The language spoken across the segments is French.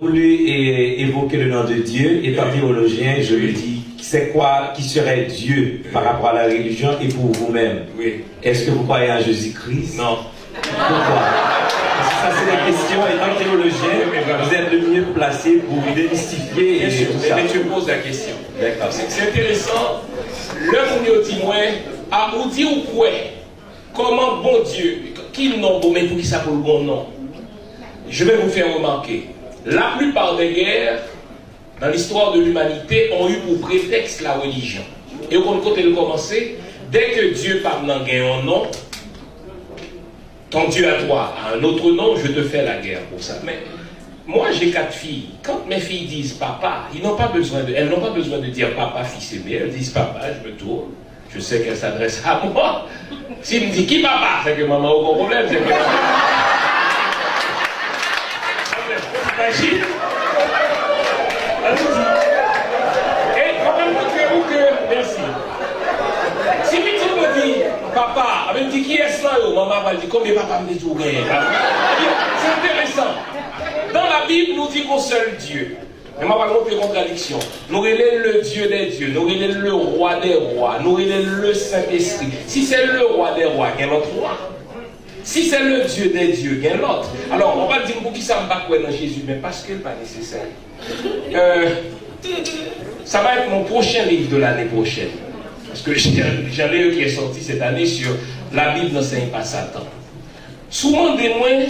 voulu évoquer le nom de Dieu. Étant théologien, je me dis, c'est quoi qui serait Dieu par rapport à la religion et pour vous-même? Oui. Est-ce que vous croyez en Jésus-Christ? Non. Pourquoi? Parce que ça, c'est des questions. Étant théologien, vous êtes le mieux placé pour démystifier et tout ça. Mais tu me poses la question. D'accord. C'est intéressant. Le monde dit, à vous dire ou quoi? Comment bon Dieu, qui nom bon, mais pour qui ça pour le bon nom? Je vais vous faire remarquer. La plupart des guerres dans l'histoire de l'humanité ont eu pour prétexte la religion. Et au compte de commencer, dès que Dieu parle dans guerre un nom, ton Dieu à toi a un autre nom, je te fais la guerre pour ça. Mais moi j'ai 4 filles. Quand mes filles disent papa, elles n'ont pas besoin de dire papa, fils aimé. Elles disent papa, je me tourne. Je sais qu'elles s'adressent à moi. S'il me dit qui papa, c'est que maman a aucun problème. C'est que... Imagine. Et comprenez-vous que, merci. Si tu me dis, papa, elle me dit qui est ça, maman va dire, combien papa me dit tout gagner? C'est intéressant. Dans la Bible, nous dit qu'un seul Dieu. Mais moi, par contre, il y a une contradiction. Nous relèvons le Dieu des dieux, nous relèvons le roi des rois, nous relèvons le Saint-Esprit. Si c'est le roi des rois, quel autre roi? Si c'est le Dieu des dieux, quel autre? Alors, on va dire pour qui ça me bat dans Jésus, mais parce que pas nécessaire. Ça va être mon prochain livre de l'année prochaine. Parce que j'en ai un qui est sorti cette année sur la Bible n'enseigne pas Satan. Souvent des moins,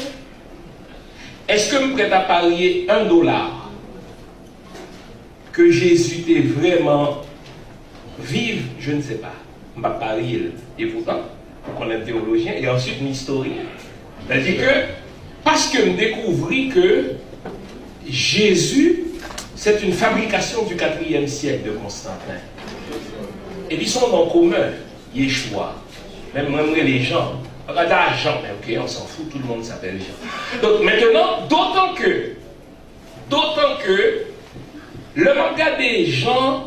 est-ce que je prête à parier $1 que Jésus était vraiment vive? Je ne sais pas. Je ne vais pas parier. Et pourtant, on est théologien et ensuite un historien. C'est-à-dire que, parce que je découvris que Jésus, c'est une fabrication du 4e siècle de Constantin. Et puis son nom commun, Yeshua. Même les gens, regardez Jean, mais ok, on s'en fout, tout le monde s'appelle Jean. Donc maintenant, d'autant que, le manga des gens,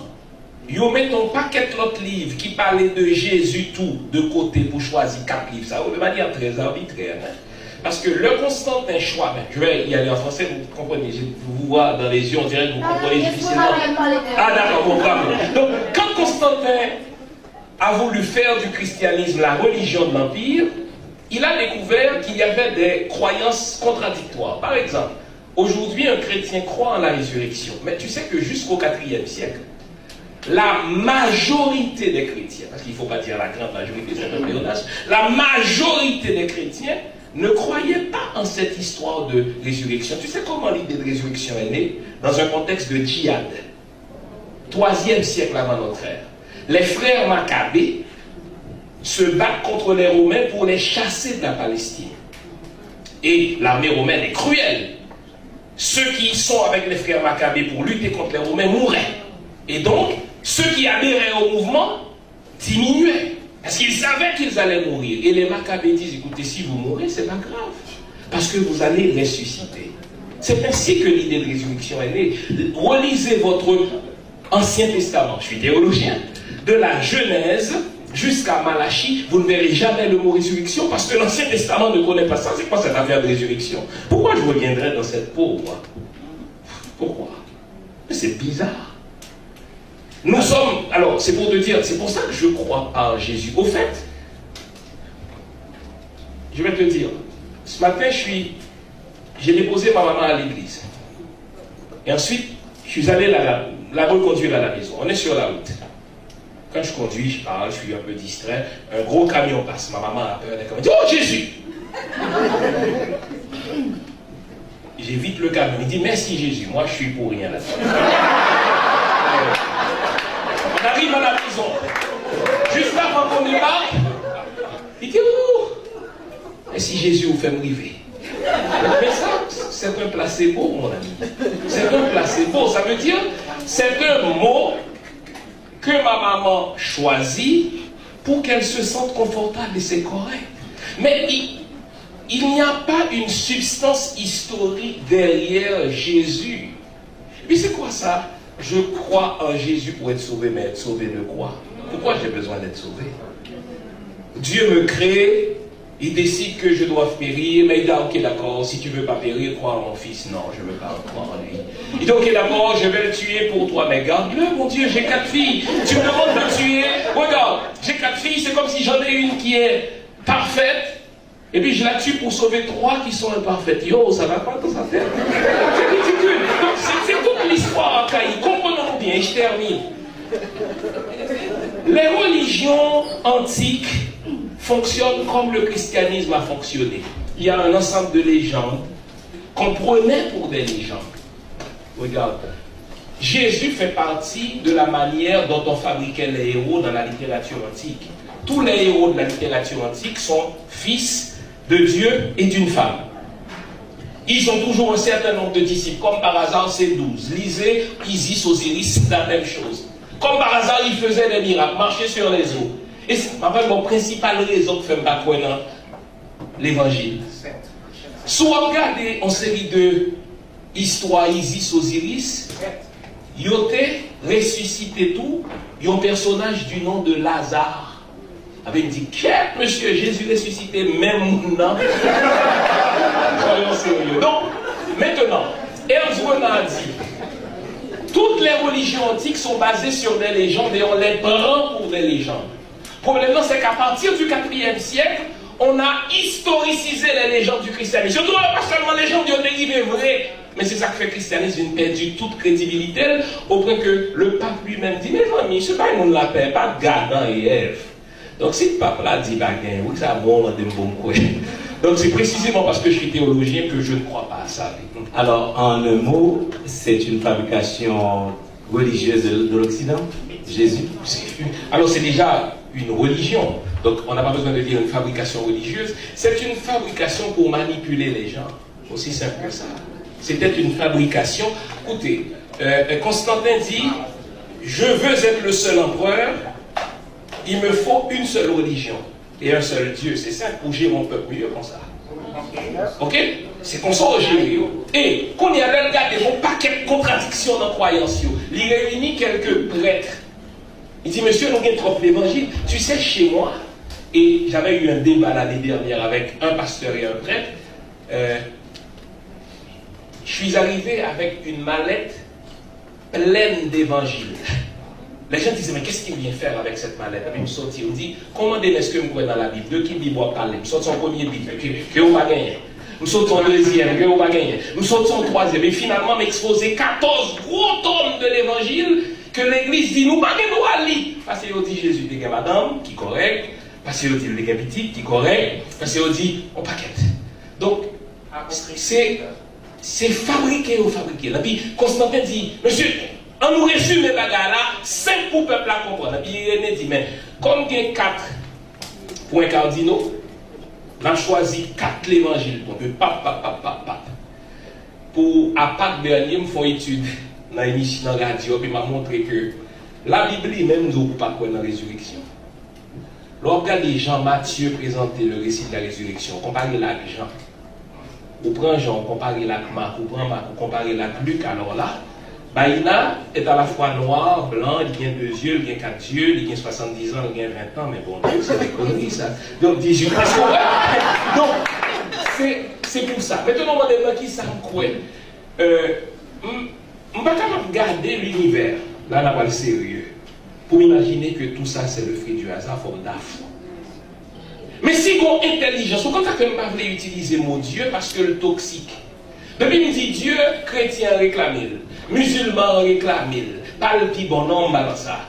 ils mettent un paquet d'autres livres qui parlaient de Jésus tout de côté pour choisir 4 livres. Ça, de manière très arbitraire. Hein? Parce que le Constantin choix, je vais y aller en français, vous comprenez, je vous vois dans les yeux, on dirait que vous comprenez difficilement. Ah d'accord, bon, bravo. Donc, quand Constantin a voulu faire du christianisme la religion de l'Empire, il a découvert qu'il y avait des croyances contradictoires. Par exemple, aujourd'hui, un chrétien croit en la résurrection. Mais tu sais que jusqu'au 4e siècle, la majorité des chrétiens, parce qu'il ne faut pas dire la grande majorité, c'est un pléonasme, la majorité des chrétiens ne croyaient pas en cette histoire de résurrection. Tu sais comment l'idée de résurrection est née? Dans un contexte de djihad. 3e siècle avant notre ère. Les frères Maccabées se battent contre les Romains pour les chasser de la Palestine. Et l'armée romaine est cruelle. Ceux qui sont avec les frères Maccabées pour lutter contre les Romains mouraient. Et donc, ceux qui adhéraient au mouvement diminuaient. Parce qu'ils savaient qu'ils allaient mourir. Et les Maccabées disent, écoutez, si vous mourrez, c'est pas grave. Parce que vous allez ressusciter. C'est ainsi que l'idée de résurrection est née. Relisez votre Ancien Testament. Je suis théologien. De la Genèse jusqu'à Malachie, vous ne verrez jamais le mot résurrection parce que l'Ancien Testament ne connaît pas ça. C'est quoi cette affaire de résurrection? Pourquoi je reviendrai dans cette peau, moi? Pourquoi? C'est bizarre. Nous sommes, alors c'est pour te dire, c'est pour ça que je crois en Jésus. Au fait, je vais te dire, ce matin j'ai déposé ma maman à l'église. Et ensuite, je suis allé la reconduire à la maison. On est sur la route. Quand je conduis, je parle, je suis un peu distrait. Un gros camion passe. Ma maman a peur. Elle dit, oh Jésus! J'évite le camion. Il dit, merci Jésus. Moi, je suis pour rien là-dedans. On arrive à la maison. Juste avant qu'on débarque, il dit, oh! Et si Jésus vous fait me river? Mais ça, c'est un placebo, mon ami. C'est un placebo. Ça veut dire, c'est un mot que ma maman choisit pour qu'elle se sente confortable et c'est correct. Mais il n'y a pas une substance historique derrière Jésus. Puis c'est quoi ça? Je crois en Jésus pour être sauvé, mais être sauvé de quoi? Pourquoi j'ai besoin d'être sauvé? Dieu me crée Il décide que je dois périr, mais il dit ok d'accord, si tu veux pas périr, crois en mon fils. Non, je veux pas croire en lui. Il dit ok d'accord, je vais le tuer pour toi, mais garde-le, mon Dieu, j'ai 4 filles. Tu me demandes de le tuer, regarde, j'ai 4 filles, c'est comme si j'en ai une qui est parfaite, et puis je la tue pour sauver 3 qui sont imparfaites. Yo, ça va pas dans sa tête. C'est ridicule. Donc c'est toute l'histoire archaïque. Comprenons bien, je termine. Les religions antiques fonctionnent comme le christianisme a fonctionné. Il y a un ensemble de légendes qu'on prenait pour des légendes. Regarde, Jésus fait partie de la manière dont on fabriquait les héros dans la littérature antique. Tous les héros de la littérature antique sont fils de Dieu et d'une femme. Ils ont toujours un certain nombre de disciples. Comme par hasard, c'est 12. Lisez Isis, Osiris, c'est la même chose. Comme par hasard, ils faisaient des miracles, marchaient sur les eaux. Et c'est mon principal raison que je ne fais pas croire dans l'évangile. Soit regardez en série de histoires Isis, Osiris, ils ont ressuscité tout. Il y a un personnage du nom de Lazare. Il me dit, qu'est-ce monsieur Jésus ressuscité, même non. Soyons sérieux. Donc, maintenant, Ernst Renan dit, toutes les religions antiques sont basées sur des légendes et on les prend pour des légendes. Le problème, c'est qu'à partir du 4e siècle, on a historicisé les légendes du christianisme. Surtout, pas seulement les légendes ont dérivé vraies, mais c'est ça qui fait que le christianisme a perdu toute crédibilité, au point que le pape lui-même dit, mes amis, ce n'est pas une la paix, pas Adam et Ève. Donc si le pape là dit, oui, ça bon, on a des bons coups. Donc c'est précisément parce que je suis théologien que je ne crois pas à ça. Alors, en un mot, c'est une fabrication religieuse de l'Occident, Jésus. Alors c'est déjà une religion. Donc on n'a pas besoin de dire une fabrication religieuse. C'est une fabrication pour manipuler les gens. Aussi simple que ça. C'était une fabrication. Écoutez, Constantin dit, je veux être le seul empereur, il me faut une seule religion et un seul Dieu. C'est simple pour gérer mon peuple mieux comme ça. Ok? C'est comme ça au gérer. Et quand il y avait regardé mon paquet de contradictions dans la croyance, il réunit quelques prêtres. Il dit, monsieur, nous avons trop l'évangile. Tu sais, chez moi, et j'avais eu un débat l'année dernière avec un pasteur et un prêtre, je suis arrivé avec une mallette pleine d'évangiles. Les gens disaient, mais qu'est-ce qu'il vient faire avec cette mallette? Et puis, il me sortit, il me dit, comment est-ce que je crois dans la Bible? De qui Bible parle? Je sors son premier Bible, que on va gagner. Je sors son deuxième, que on va gagner. Je sors son troisième. Et finalement, m'exposer 14 gros tomes de l'évangile que l'église dit, nous pas nous lire. Parce qu'il dit, Jésus, des gars, madame, qui est correct. Parce qu'il dit, les gars, petit, qui est correct. Parce qu'il dit, on paquette. Donc, c'est fabriqué ou fabriqué. Et puis, Constantin dit, monsieur, on nous résume les bagages là, 5 pour le peuple à comprendre. Et puis Irénée dit, mais comme il y a 4 points cardinaux, on a choisi 4 l'évangile. Donc, pour, à Pâques dernier, me font étude dans l'émission de radio, puis m'a montré que la Bible même nous pas quoi dans la résurrection. Lorsque les Jean Matthieu présentait le récit de la résurrection, comparé là avec Jean, ou prend Jean, comparé là avec Marc, ou prend Marc, comparé là avec Luc, alors là, Baïna est à la fois noir, blanc, il vient 2 yeux, il vient 4 yeux, il vient 70 ans, il vient 20 ans, mais bon, c'est des conneries ça. Donc 18 ans. Donc, c'est pour ça. Maintenant, on va demander qui ça me croit. Je ne peux pas garder l'univers, là, on a pas le sérieux, pour imaginer que tout ça, c'est le fruit du hasard, il faut d'affaire. Mais si on a intelligence, comment ça fait que je ne peux pas utiliser mon Dieu parce que le toxique. Depuis il me dit Dieu, chrétien réclame, musulman réclame, pas le petit bonhomme dans ça.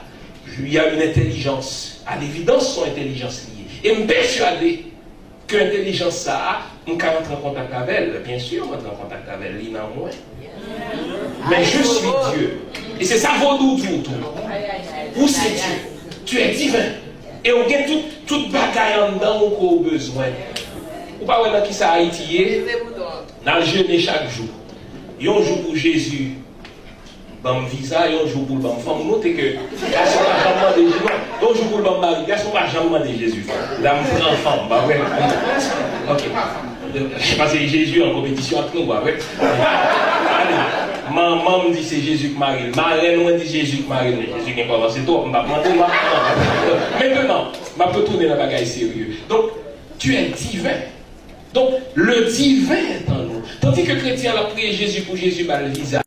Il y a une intelligence, à l'évidence son intelligence liée. Et me persuader que l'intelligence ça, on peut rentrer en contact avec elle, bien sûr, on rentre en contact avec elle, il n'en moins. Mais je suis Dieu. Et c'est ça vaudou tout. Où c'est Dieu? Tu es divin. Et on gagne toute bagaille en dedans qu'on a besoin. Ou pas vraiment qui ça Haïti, dans le jeûner chaque jour. Il y a un jour pour Jésus, dans le visa, il y a un jour pour le femme. Vous notez que garçon n'a jamais demandé Jésus. Il y a un jour pour le mari, garçon n'a jamais demandé Jésus. Là, je prends femme. Bah ouais. Ok. Parce que Jésus en compétition avec nous, bah ouais. Allez. Maman me dit c'est Jésus qui marie. Marraine me dit Jésus qui marie. Jésus qui est pas avancé. Toi, je vais demander. Maintenant, je peux tourner dans le bagage sérieux. Donc, tu es divin. Donc, le divin est en nous. Tandis que le chrétien a prié Jésus pour Jésus mal le visage.